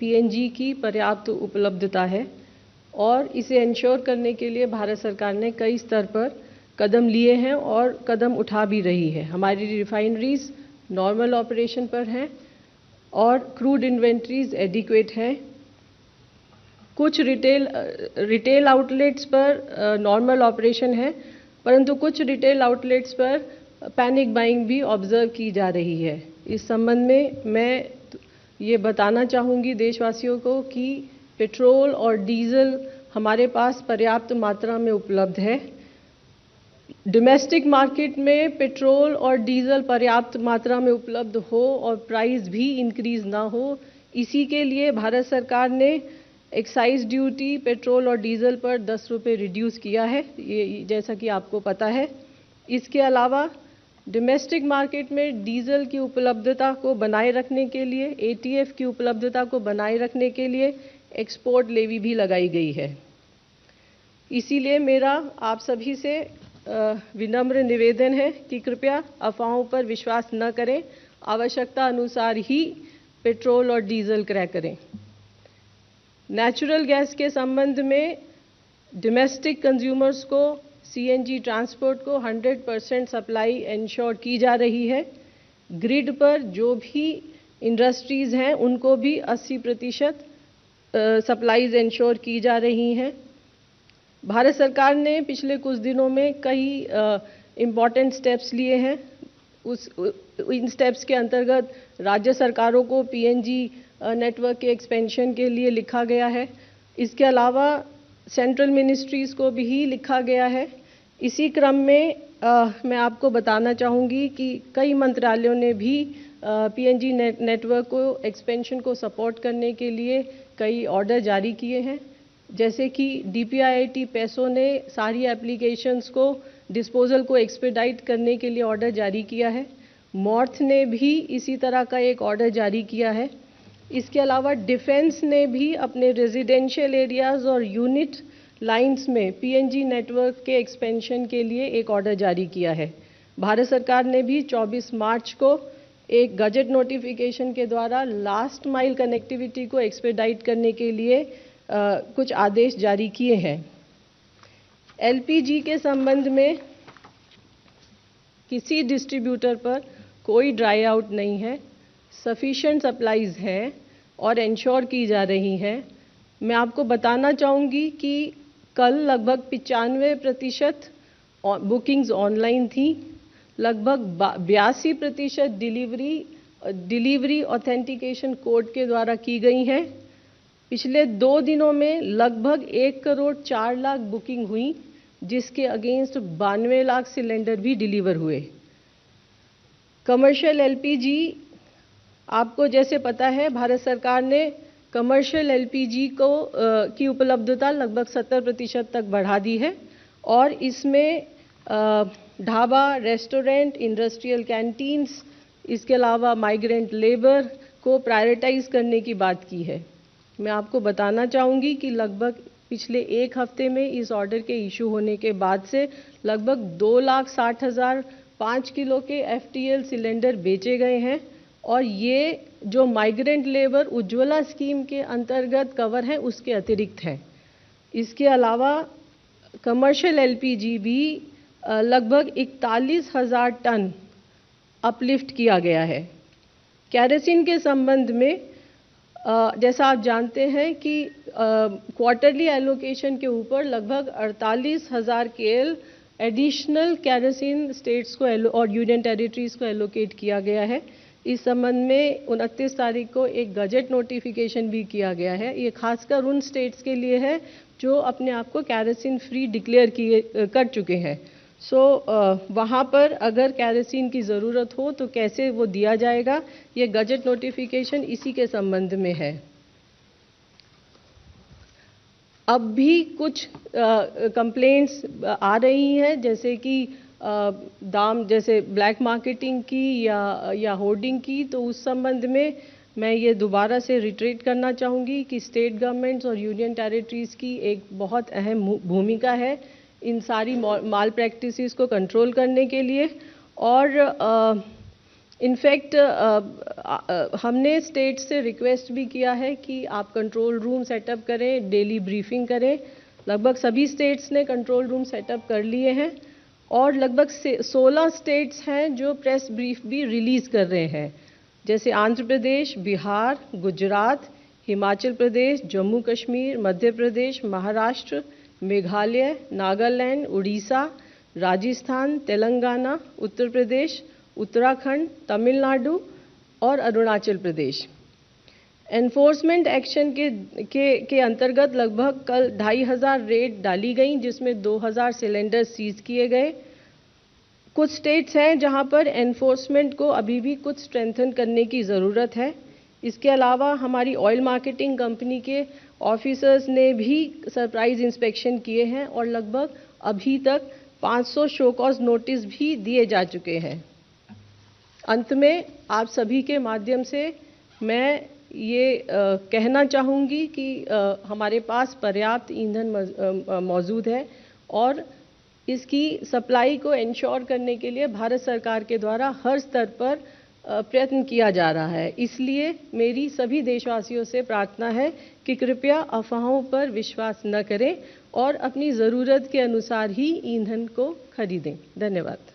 PNG की पर्याप्त उपलब्धता है और इसे इंश्योर करने के लिए भारत सरकार ने कई स्तर पर कदम लिए हैं और कदम उठा भी रही है। हमारी रिफाइनरीज नॉर्मल ऑपरेशन पर हैं और क्रूड इन्वेंट्रीज एडिक्वेट हैं। कुछ रिटेल आउटलेट्स पर नॉर्मल ऑपरेशन है, परंतु कुछ रिटेल आउटलेट्स पर पैनिक बाइंग भी ऑब्जर्व की जा रही है। इस संबंध में मैं ये बताना चाहूँगी देशवासियों को कि पेट्रोल और डीजल हमारे पास पर्याप्त मात्रा में उपलब्ध है। डोमेस्टिक मार्केट में पेट्रोल और डीजल पर्याप्त मात्रा में उपलब्ध हो और प्राइस भी इंक्रीज ना हो, इसी के लिए भारत सरकार ने एक्साइज ड्यूटी पेट्रोल और डीजल पर 10 रुपये रिड्यूस किया है, ये जैसा कि आपको पता है। इसके अलावा डोमेस्टिक मार्केट में डीजल की उपलब्धता को बनाए रखने के लिए, एटीएफ की उपलब्धता को बनाए रखने के लिए एक्सपोर्ट लेवी भी लगाई गई है। इसीलिए मेरा आप सभी से विनम्र निवेदन है कि कृपया अफवाहों पर विश्वास न करें, आवश्यकता अनुसार ही पेट्रोल और डीजल क्रय करें। नेचुरल गैस के संबंध में डोमेस्टिक कंज्यूमर्स को सीएनजी ट्रांसपोर्ट को 100% सप्लाई इंश्योर की जा रही है। ग्रिड पर जो भी इंडस्ट्रीज़ हैं उनको भी 80% सप्लाईज इंश्योर की जा रही हैं। भारत सरकार ने पिछले कुछ दिनों में कई इम्पॉर्टेंट स्टेप्स लिए हैं। इन स्टेप्स के अंतर्गत राज्य सरकारों को पीएनजी नेटवर्क के एक्सपेंशन के लिए लिखा गया है। इसके अलावा सेंट्रल मिनिस्ट्रीज़ को भी लिखा गया है। इसी क्रम में मैं आपको बताना चाहूँगी कि कई मंत्रालयों ने भी पीएनजी नेटवर्क को एक्सपेंशन को सपोर्ट करने के लिए कई ऑर्डर जारी किए हैं। जैसे कि डीपीआईआईटी पैसो ने सारी एप्लीकेशंस को डिस्पोजल को एक्सपेडाइट करने के लिए ऑर्डर जारी किया है। मॉर्थ ने भी इसी तरह का एक ऑर्डर जारी किया है। इसके अलावा डिफेंस ने भी अपने रेजिडेंशियल एरियाज़ और यूनिट लाइंस में पीएनजी नेटवर्क के एक्सपेंशन के लिए एक ऑर्डर जारी किया है। भारत सरकार ने भी 24 मार्च को एक गजट नोटिफिकेशन के द्वारा लास्ट माइल कनेक्टिविटी को एक्सपेडाइट करने के लिए कुछ आदेश जारी किए हैं। एलपीजी के संबंध में किसी डिस्ट्रीब्यूटर पर कोई ड्राई आउट नहीं है, सफिशिएंट सप्लाईज हैं और इंश्योर की जा रही हैं। मैं आपको बताना चाहूँगी कि कल लगभग 95% बुकिंग्स ऑनलाइन थी, लगभग 82% डिलीवरी ऑथेंटिकेशन कोड के द्वारा की गई हैं। पिछले 2 दिनों में लगभग 1 करोड़ 4 लाख बुकिंग हुई, जिसके अगेंस्ट 92 लाख सिलेंडर भी डिलीवर हुए। कमर्शियल एलपीजी, आपको जैसे पता है भारत सरकार ने कमर्शियल एलपीजी को की उपलब्धता लगभग 70% तक बढ़ा दी है और इसमें ढाबा, रेस्टोरेंट, इंडस्ट्रियल कैंटीन्स, इसके अलावा माइग्रेंट लेबर को प्रायोरिटाइज करने की बात की है। मैं आपको बताना चाहूँगी कि लगभग पिछले 1 हफ्ते में इस ऑर्डर के इशू होने के बाद से लगभग 2,60,000 5 किलो के एफटीएल सिलेंडर बेचे गए हैं और ये जो माइग्रेंट लेबर उज्ज्वला स्कीम के अंतर्गत कवर है उसके अतिरिक्त है। इसके अलावा कमर्शियल एलपीजी भी लगभग 41,000 टन अपलिफ्ट किया गया है। केरोसिन के संबंध में जैसा आप जानते हैं कि क्वार्टरली एलोकेशन के ऊपर लगभग 48,000 केएल एडिशनल केरोसिन स्टेट्स को और यूनियन टेरिटरीज को एलोकेट किया गया है। इस संबंध में 29 तारीख को एक गजट नोटिफिकेशन भी किया गया है। ये खासकर उन स्टेट्स के लिए है जो अपने आप को केरोसिन फ्री डिक्लेयर कर चुके हैं। वहाँ पर अगर केरोसिन की ज़रूरत हो तो कैसे वो दिया जाएगा, ये गजट नोटिफिकेशन इसी के संबंध में है। अब भी कुछ कंप्लेंट्स आ रही हैं, जैसे कि दाम, जैसे ब्लैक मार्केटिंग की या होर्डिंग की, तो उस संबंध में मैं ये दोबारा से रिट्रेट करना चाहूँगी कि स्टेट गवर्नमेंट्स और यूनियन टेरिटरीज़ की एक बहुत अहम भूमिका है इन सारी माल प्रैक्टिसेस को कंट्रोल करने के लिए। और इनफैक्ट हमने स्टेट से रिक्वेस्ट भी किया है कि आप कंट्रोल रूम सेटअप करें, डेली ब्रीफिंग करें। लगभग सभी स्टेट्स ने कंट्रोल रूम सेटअप कर लिए हैं और लगभग 16 स्टेट्स हैं जो प्रेस ब्रीफ भी रिलीज कर रहे हैं, जैसे आंध्र प्रदेश, बिहार, गुजरात, हिमाचल प्रदेश, जम्मू कश्मीर, मध्य प्रदेश, महाराष्ट्र, मेघालय, नागालैंड, उड़ीसा, राजस्थान, तेलंगाना, उत्तर प्रदेश, उत्तराखंड, तमिलनाडु और अरुणाचल प्रदेश। एनफोर्समेंट एक्शन के अंतर्गत लगभग कल 2500 रेड डाली गई, जिसमें 2000 सिलेंडर सीज किए गए। कुछ स्टेट्स हैं जहां पर एनफोर्समेंट को अभी भी कुछ स्ट्रेंथन करने की ज़रूरत है। इसके अलावा हमारी ऑयल मार्केटिंग कंपनी के ऑफिसर्स ने भी सरप्राइज इंस्पेक्शन किए हैं और लगभग अभी तक 500 शो कॉज नोटिस भी दिए जा चुके हैं। अंत में आप सभी के माध्यम से मैं ये कहना चाहूँगी कि हमारे पास पर्याप्त ईंधन मौजूद है और इसकी सप्लाई को इंश्योर करने के लिए भारत सरकार के द्वारा हर स्तर पर प्रयत्न किया जा रहा है। इसलिए मेरी सभी देशवासियों से प्रार्थना है कि कृपया अफवाहों पर विश्वास न करें और अपनी ज़रूरत के अनुसार ही ईंधन को खरीदें। धन्यवाद।